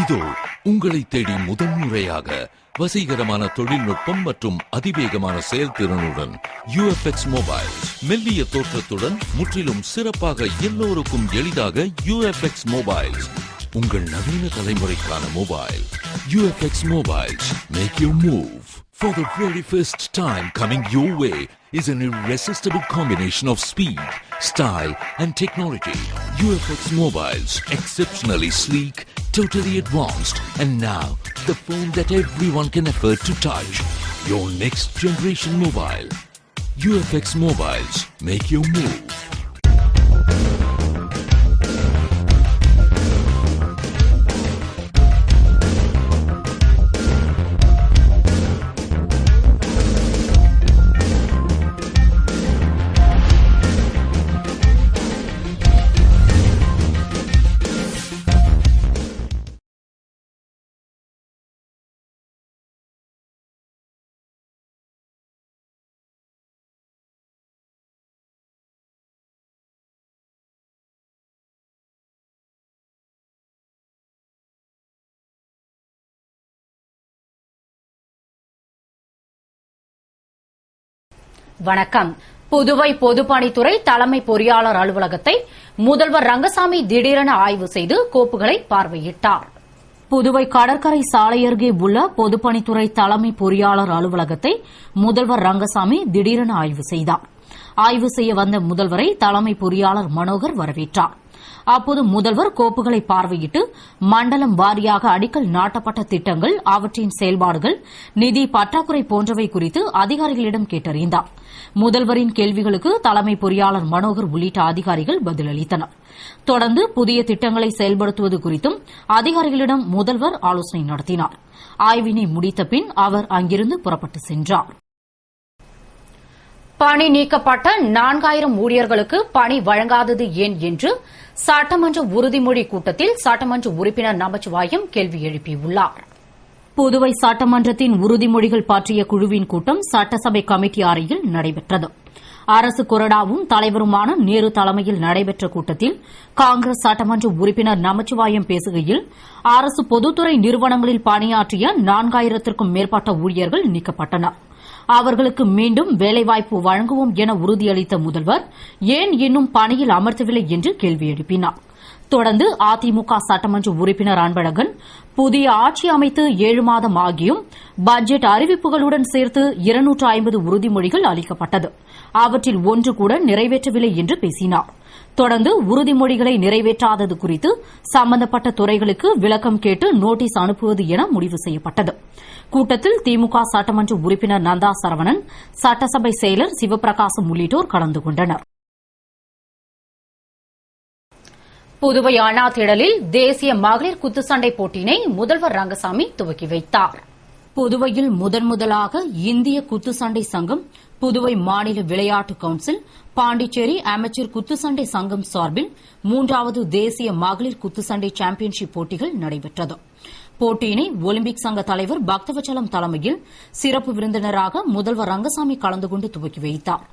இதோ உங்களை தேடி முதன்முறையாக வசீகரமான தொழில்நுட்பம் மற்றும் அதிவேகமான செயல்திறனுடன் UFX மொபைல். மெல்லிய தோற்றத்துடன் முற்றிலும் சிறப்பாக எல்லோருக்கும் எளிதாக UFX மொபைல். உங்கள் நவீன தலைமுறைக்கான mobile. UFX Mobiles. Make your move. For the very first time coming your way is an irresistible combination of speed, style and technology. UFX Mobiles. Exceptionally sleek, totally advanced, and now the phone that everyone can afford to touch. Your next generation mobile. UFX Mobiles. Make your move. வணக்கம். புதுவை பொதுப்பணித்துறை தலைமை பொறியாளர் அலுவலகத்தை முதல்வர் ரங்கசாமி திடீரென ஆய்வு செய்து கோப்புகளை பார்வையிட்டார். புதுவை கடற்கரை சாலை அருகே உள்ள பொதுப்பணித்துறை தலைமை பொறியாளர் அலுவலகத்தை முதல்வர் ரங்கசாமி திடீரென ஆய்வு செய்தார். ஆய்வு செய்ய வந்த முதல்வரை தலைமை பொறியாளர் மனோகர் வரவேற்றார். அப்போது முதல்வர் கோப்புகளை பார்வையிட்டு மண்டலம் வாரியாக அடிக்கல் நாட்டப்பட்ட திட்டங்கள், அவற்றின் செயல்பாடுகள், நிதி பற்றாக்குறை போன்றவை குறித்து அதிகாரிகளிடம் கேட்டறிந்தார். முதல்வரின் கேள்விகளுக்கு தலைமை பொறியாளர் மனோகர் உள்ளிட்ட அதிகாரிகள் பதிலளித்தனர். தொடர்ந்து புதிய திட்டங்களை செயல்படுத்துவது குறித்தும் அதிகாரிகளிடம் முதல்வர் ஆலோசனை நடத்தினார். ஆய்வினை முடித்த பின் அவர் அங்கிருந்து புறப்பட்டு சென்றார். பணி நீக்கப்பட்ட 4000 ஊழியர்களுக்கு பணி வழங்காதது ஏன் என்று சட்டமன்ற உறுதிமொழி கூட்டத்தில் சட்டமன்ற உறுப்பினர் நமச்சிவாயம் கேள்வி எழுப்பியுள்ளார். புதுவை சட்டமன்றத்தின் உறுதிமொழிகள் பற்றிய குழுவின் கூட்டம் சட்டசபை கமிட்டி அறையில் நடைபெற்றது. அரசு கொறடாவும் தலைவருமான நேரு தலைமையில் நடைபெற்ற கூட்டத்தில் காங்கிரஸ் சட்டமன்ற உறுப்பினர் நமச்சிவாயம் பேசுகையில், அரசு பொதுத்துறை நிறுவனங்களில் பணியாற்றிய 4000த்திற்கும் மேற்பட்ட ஊழியர்கள் நீக்கப்பட்டனர். அவர்களுக்கு மீண்டும் வேலைவாய்ப்பு வழங்குவோம் என உறுதியளித்த முதல்வர் ஏன் இன்னும் பணியில் அமர்த்தவில்லை என்று கேள்வி எழுப்பினார். தொடர்ந்து அதிமுக சட்டமன்ற உறுப்பினர் அன்பழகன் புதிய ஆட்சி அமைத்து 7 மாதம் ஆகியும் பட்ஜெட் அறிவிப்புகளுடன் சேர்த்து 250 உறுதிமொழிகள் அளிக்கப்பட்டது. அவற்றில் ஒன்று கூட நிறைவேற்றவில்லை என்று பேசினார். தொடர்ந்து உறுதிமொழிகளை நிறைவேற்றாதது குறித்து சம்பந்தப்பட்ட துறைகளுக்கு விளக்கம் கேட்டு நோட்டீஸ் அனுப்புவது என முடிவு செய்யப்பட்டது. கூட்டத்தில் திமுக சட்டமன்ற உறுப்பினர் நந்தா சரவணன், சட்டசபை செயலர் சிவபிரகாசம் உள்ளிட்டோர் கலந்து கொண்டனர். புதுவை அண்ணா திடலில் தேசிய மகளிர் குத்துச்சண்டை போட்டியினை முதல்வர் ரங்கசாமி துவக்கி வைத்தார். புதுவையில் முதன்முதலாக இந்திய குத்துச்சண்டை சங்கம், புதுவை மாநில விளையாட்டு கவுன்சில், பாண்டிச்சேரி அமைச்சர் குத்துச்சண்டை சங்கம் சார்பில் 3வது தேசிய மகளிர் குத்துச்சண்டை சாம்பியன்ஷிப் போட்டிகள் நடைபெற்றது. போட்டியினை ஒலிம்பிக் சங்க தலைவர் பக்தவச்சலம் தலைமையில் சிறப்பு விருந்தினராக முதல்வர் ரங்கசாமி கலந்து கொண்டு துவக்கி வைத்தார்.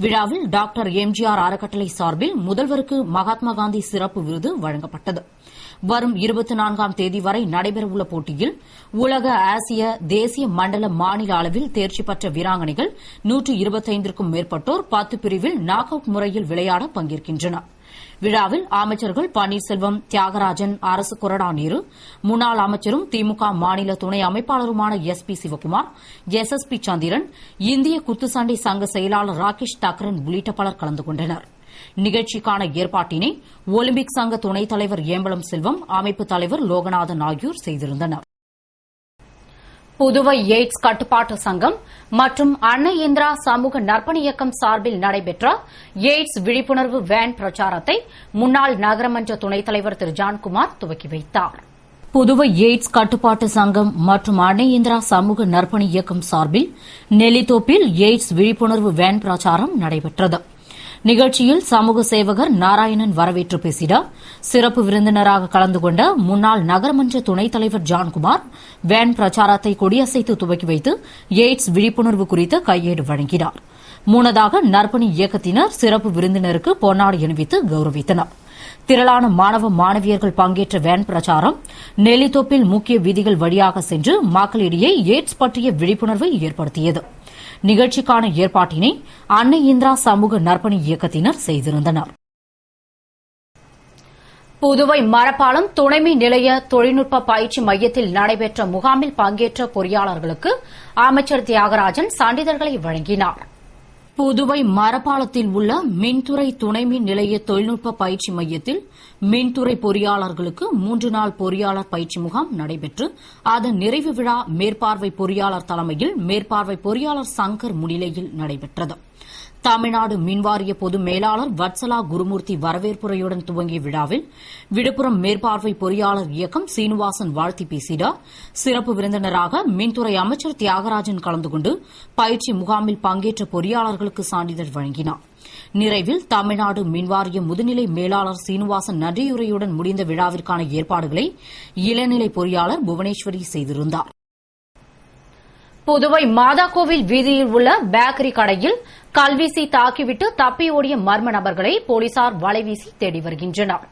விழாவில் டாக்டர் எம்ஜிஆர் அறக்கட்டளை சார்பில் முதல்வருக்கு மகாத்மா காந்தி சிறப்பு விருது வழங்கப்பட்டது. வரும் 24ஆம் தேதி வரை நடைபெறவுள்ள போட்டியில் உலக, ஆசிய, தேசிய, மண்டல, மாநில அளவில் தேர்ச்சி பெற்ற வீராங்கனைகள் 125க்கும் மேற்பட்டோர் 10 பிரிவில் நாக் அவுட் முறையில் விளையாட பங்கேற்கின்றனர். விழாவில் அமைச்சர்கள் பன்னீர்செல்வம், தியாகராஜன், அரசு கொறடா நேரு, முன்னாள் அமைச்சரும் திமுக மாநில துணை அமைப்பாளருமான SP சிவக்குமார், SSP சந்திரன், இந்திய குத்துச்சண்டை சங்க செயலாளர் ராகேஷ் தக்கரன் உள்ளிட்ட பலர் கலந்து கொண்டனர். நிகழ்ச்சிக்கான ஏற்பாட்டினை ஒலிம்பிக் சங்க துணைத் தலைவர் ஏம்பலம் செல்வம், அமைப்பு தலைவர் லோகநாதன் ஆகியோர் செய்திருந்தனர். புதுவை எய்ட்ஸ் கட்டுப்பாட்டு சங்கம் மற்றும் அன்னை இந்திரா சமூக நற்பணி இயக்கம் சார்பில் நடைபெற்ற எய்ட்ஸ் விழிப்புணர்வு வேன் பிரச்சாரத்தை முன்னாள் நகரமன்ற துணைத் தலைவர் திரு ஜான்குமார் துவக்கி வைத்தார். புதுவை எய்ட்ஸ் கட்டுப்பாட்டு சங்கம் மற்றும் அன்னை இந்திரா சமூக நற்பணி இயக்கம் சார்பில் நெல்லித்தோப்பில் எய்ட்ஸ் விழிப்புணர்வு வேன் பிரச்சாரம் நடைபெற்றது. நிகழ்ச்சியில் சமூக சேவகர் நாராயணன் வரவேற்று பேசினார். சிறப்பு விருந்தினராக கலந்து கொண்ட முன்னாள் நகரமன்ற துணைத் தலைவர் ஜான்குமார் வேன் பிரச்சாரத்தை கொடியசைத்து துவக்கி வைத்து எய்ட்ஸ் விழிப்புணர்வு குறித்து கையேடு வழங்கினார். முன்னதாக நற்பணி இயக்கத்தினர் சிறப்பு விருந்தினருக்கு பொன்னாடை அணிவித்து கௌரவித்தனர். திரளான மாணவ மாணவியர்கள் பங்கேற்ற வேன் பிரச்சாரம் நெல்லித்தோப்பில் முக்கிய வீதிகள் வழியாக சென்று மக்களிடையே எய்ட்ஸ் பற்றிய விழிப்புணர்வை ஏற்படுத்தியது. நிகழ்ச்சிக்கான ஏற்பாட்டினை அன்னை இந்திரா சமூக நற்பணி இயக்கத்தினர் செய்திருந்தனர். புதுவை மரப்பாலம் துணைமின் நிலைய தொழில்நுட்ப பயிற்சி மையத்தில் நடைபெற்ற முகாமில் பங்கேற்ற பொறியாளர்களுக்கு அமைச்சர் தியாகராஜன் சான்றிதழ்களை வழங்கினார். புதுவை மரப்பாலத்தில் உள்ள மின்துறை துணைமின் நிலைய தொழில்நுட்ப பயிற்சி மையத்தில் மின்துறை பொறியாளர்களுக்கு 3 நாள் பொறியாளர் பயிற்சி முகாம் நடைபெற்று அதன் நிறைவு விழா மேற்பார்வை பொறியாளர் தலைமையில் மேற்பார்வை பொறியாளர் சங்கர் முன்னிலையில் நடைபெற்றது. தமிழ்நாடு மின்வாரிய பொது மேலாளர் வத்சலா குருமூர்த்தி வரவேற்புரையுடன் துவங்கிய விழாவில் விழுப்புரம் மேற்பார்வை பொறியாளர் இயக்கம் சீனிவாசன் வாழ்த்தி பேசினார். சிறப்பு விருந்தினராக மின்துறை அமைச்சர் தியாகராஜன் கலந்து கொண்டு பயிற்சி முகாமில் பங்கேற்ற பொறியாளர்களுக்கு சான்றிதழ் வழங்கினார். நிறைவில் தமிழ்நாடு மின்வாரிய முதுநிலை மேலாளர் சீனிவாசன் நன்றியுரையுடன் முடிந்த விழாவிற்கான ஏற்பாடுகளை இளநிலை பொறியாளர் புவனேஸ்வரி செய்திருந்தார். புதுவை மாதாக்கோவில் வீதியில் உள்ள பேக்கரி கடையில் கல்வீசி தாக்கிவிட்டு தப்பி ஓடிய மர்ம நபர்களை போலீசார் வலைவீசி தேடி வருகின்றனர்.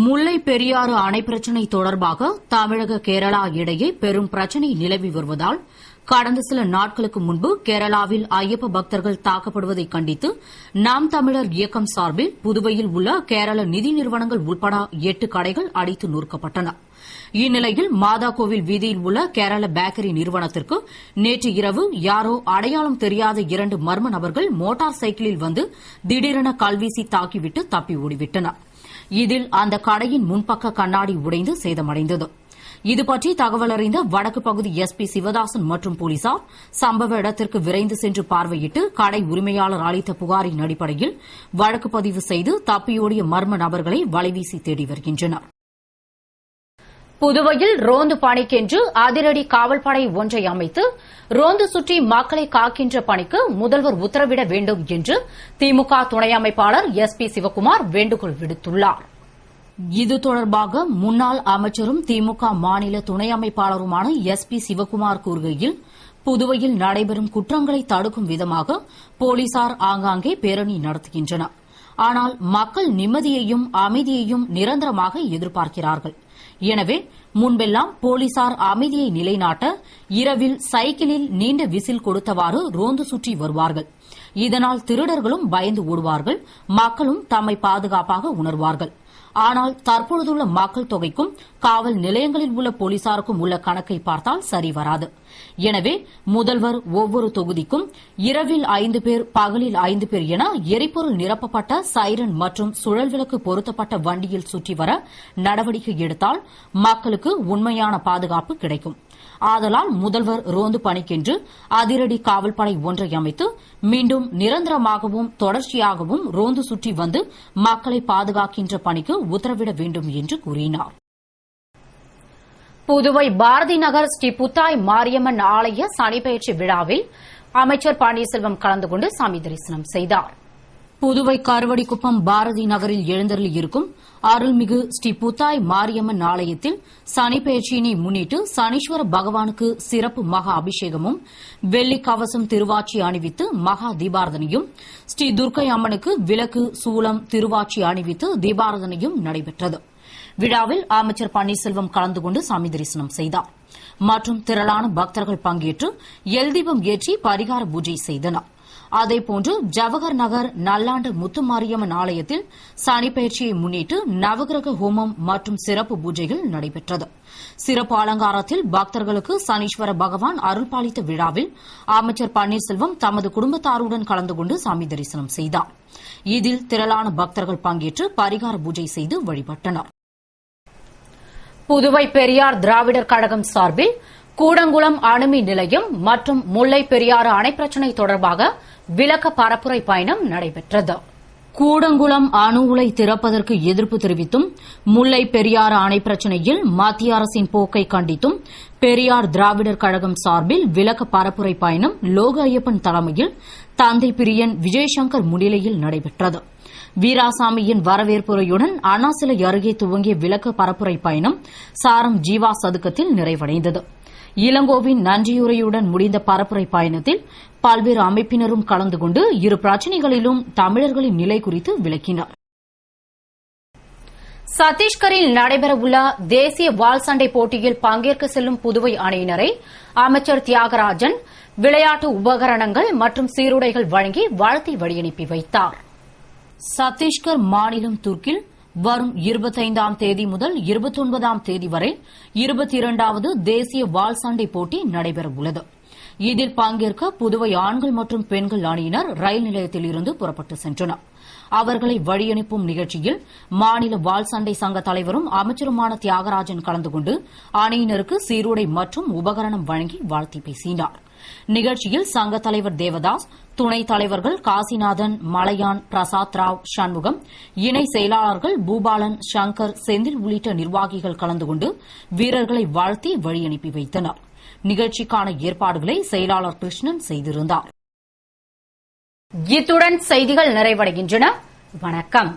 முல்லை பெரியாறு அணை பிரச்சினை தொடர்பாக தமிழக கேரளா இடையே பெரும் பிரச்சினை நிலவி வருவதால் கடந்த சில நாட்களுக்கு முன்பு கேரளாவில் ஐயப்ப பக்தர்கள் தாக்கப்படுவதை கண்டித்து நாம் தமிழர் இயக்கம் சார்பில் புதுவையில் உள்ள கேரள நிதி நிறுவனங்கள் உட்பட 8 கடைகள் அடித்து நொறுக்கப்பட்டன. இந்நிலையில் மாதாக்கோவில் வீதியில் உள்ள கேரள பேக்கரி நிறுவனத்திற்கு நேற்று இரவு யாரோ அடையாளம் தெரியாத 2 மர்ம நபர்கள் மோட்டார் சைக்கிளில் வந்து திடீரென கல்வீசி தாக்கிவிட்டு தப்பி ஓடிவிட்டனர். இதில் அந்த கடையின் முன்பக்க கண்ணாடி உடைந்து சேதமடைந்தது. இதுபற்றி தகவல் அறிந்த வடக்கு பகுதி எஸ்பி சிவதாசன் மற்றும் போலீசார் சம்பவ இடத்திற்கு விரைந்து சென்று பார்வையிட்டு கடை உரிமையாளர் அளித்த புகாரின் அடிப்படையில் வழக்கு பதிவு செய்து தப்பியோடிய மர்ம நபர்களை வலைவீசி தேடி வருகின்றனர். புதுவையில் ரோந்து பணிக்கென்று அதிரடி காவல்படை ஒன்றை அமைத்து ரோந்து சுற்றி மக்களை காக்கின்ற பணிக்கு முதல்வர் உத்தரவிட வேண்டும் என்று திமுக துணை அமைப்பாளர் எஸ்பி சிவக்குமார் வேண்டுகோள் விடுத்துள்ளார். இது தொடர்பாக முன்னாள் அமைச்சரும் திமுக மாநில துணை அமைப்பாளருமான எஸ்பி சிவக்குமார் கூறுகையில், புதுவையில் நடைபெறும் குற்றங்களை தடுக்கும் விதமாக போலீசார் ஆங்காங்கே பேரணி நடத்துகின்றனர். ஆனால் மக்கள் நிம்மதியையும் அமைதியையும் நிரந்தரமாக எதிர்பார்க்கிறார்கள். எனவே முன்பெல்லாம் போலீசார் அமைதியை நிலைநாட்ட இரவில் சைக்கிளில் நீண்ட விசில் கொடுத்தவாறு ரோந்து சுற்றி வருவார்கள். இதனால் திருடர்களும் பயந்து ஓடுவார்கள், மக்களும் தம்மை பாதுகாப்பாக உணர்வார்கள். ஆனால் தற்பொழுதுள்ள மக்கள் தொகைக்கும் காவல் நிலையங்களில் உள்ள போலீசாருக்கும் உள்ள கணக்கை பார்த்தால் சரி வராது. எனவே முதல்வர் ஒவ்வொரு தொகுதிக்கும் இரவில் 5 பேர், பகலில் 5 பேர் என எரிபொருள் நிரப்பப்பட்ட சைரன் மற்றும் சுழல் விளக்கு பொருத்தப்பட்ட வண்டியில் சுற்றி வர நடவடிக்கை எடுத்தால் மக்களுக்கு உண்மையான பாதுகாப்பு கிடைக்கும். ஆதலால் முதல்வர் ரோந்து பணிக்கென்று அதிரடி காவல்படை ஒன்றை அமைத்து மீண்டும் நிரந்தரமாகவும் தொடர்ச்சியாகவும் ரோந்து சுற்றி வந்து மக்களை பாதுகாக்கின்ற பணிக்கு உத்தரவிட வேண்டும் என்று கூறினார். புதுவை பாரதி நகர் ஸ்ரீ புத்தாய் மாரியம்மன் ஆலய சனிப்பெயர்ச்சி விழாவில் அமைச்சர் பன்னீர்செல்வம் கலந்து கொண்டு சாமி தரிசனம் செய்தார். புதுவை கருவடிக்குப்பம் பாரதி நகரில் எழுந்தருளி இருக்கும் அருள்மிகு ஸ்ரீ புத்தாய் மாரியம்மன் ஆலயத்தில் சனிப்பெயர்ச்சியினை முன்னிட்டு சனீஸ்வர பகவானுக்கு சிறப்பு மகா அபிஷேகமும் வெள்ளி கவசம் திருவாச்சி அணிவித்து மகா தீபாரதனையும், ஸ்ரீ துர்க்கை அம்மனுக்கு விளக்கு சூலம் திருவாச்சி அணிவித்து தீபாரதனையும் நடைபெற்றது. விழாவில் அமைச்சர் பன்னீர்செல்வம் கலந்து கொண்டு சாமி தரிசனம் செய்தார் மற்றும் திரளான பக்தர்கள் பங்கேற்று எல் தீபம் ஏற்றி பரிகார பூஜை செய்தனர். அதேபோன்று ஜவஹர் நகர் நல்லாண்டு முத்துமாரியம்மன் ஆலயத்தில் சனிப்பெயர்ச்சியை முன்னிட்டு நவகிரக ஹோமம் மற்றும் சிறப்பு பூஜைகள் நடைபெற்றது. சிறப்பு அலங்காரத்தில் பக்தர்களுக்கு சனீஸ்வர பகவான் அருள்பாலித்த விழாவில் அமைச்சர் பன்னீர்செல்வம் தமது குடும்பத்தாருடன் கலந்து கொண்டு சாமி தரிசனம் செய்தார். இதில் திரளான பக்தர்கள் பங்கேற்று பரிகார பூஜை செய்து வழிபட்டனர். புதுவை பெரியார் திராவிடர் கழகம் சார்பில் கூடங்குளம் அணுமின் நிலையம் மற்றும் முல்லை பெரியாறு அணை பிரச்சினை தொடர்பாக விளக்க பரப்புரை பயணம் நடைபெற்றது. கூடங்குளம் அணு உலை திறப்பதற்கு எதிர்ப்பு தெரிவித்தும் முல்லை பெரியாறு அணை பிரச்சினையில் மத்திய அரசின் போக்கை கண்டித்தும் பெரியார் திராவிடர் கழகம் சார்பில் விளக்க பரப்புரை பயணம் லோக ஐயப்பன் தலைமையில் தந்தை பிரியன் விஜயசங்கர் முன்னிலையில் நடைபெற்றது. வீராசாமியின் வரவேற்புரையுடன் அண்ணா சிலை அருகே துவங்கிய விளக்க பரப்புரை பயணம் சாரம் ஜீவா சதுக்கத்தில் நிறைவடைந்தது. இளங்கோவின் நன்றியுரையுடன் முடிந்த பரப்புரை பயணத்தில் பல்வேறு அமைப்பினரும் கலந்து கொண்டு இரு பிரச்சினைகளிலும் தமிழர்களின் நிலை குறித்து விளக்கினர். சத்தீஸ்கரில் நடைபெறவுள்ள தேசிய வாள்சண்டை போட்டியில் பங்கேற்க செல்லும் புதுவை அணியினரை அமைச்சர் தியாகராஜன் விளையாட்டு உபகரணங்கள் மற்றும் சீருடைகள் வழங்கி வாழ்த்தி வழியனுப்பி வைத்தார். சத்தீஸ்கர் மாநிலம் துர்க்கில் வரும் 25ஆம் தேதி முதல் 29ஆம் தேதி வரை 22வது தேசிய வாள்சண்டை போட்டி நடைபெறவுள்ளது. இதில் பங்கேற்க புதுவை ஆண்கள் மற்றும் பெண்கள் அணியினர் ரயில் நிலையத்தில் இருந்து புறப்பட்டு சென்றனர். அவர்களை வழியனுப்பும் நிகழ்ச்சியில் மாநில வாள்சண்டை சங்க தலைவரும் அமைச்சருமான தியாகராஜன் கலந்து கொண்டு அணியினருக்கு சீருடை மற்றும் உபகரணம் வழங்கி வாழ்த்தி பேசினார். நிகழ்ச்சியில் சங்க தலைவர் தேவதாஸ், துணைத் தலைவர்கள் காசிநாதன், மலையான், பிரசாத் ராவ், சண்முகம், இணை செயலாளர்கள் பூபாலன், சங்கர், செந்தில் உள்ளிட்ட நிர்வாகிகள் கலந்து கொண்டு வீரர்களை வாழ்த்தி வழியனுப்பி வைத்தனர். நிகழ்ச்சிக்கான ஏற்பாடுகளை செயலாளர் கிருஷ்ணன் செய்திருந்தார். இத்துடன் செய்திகள் நிறைவடைகின்றன. வணக்கம்.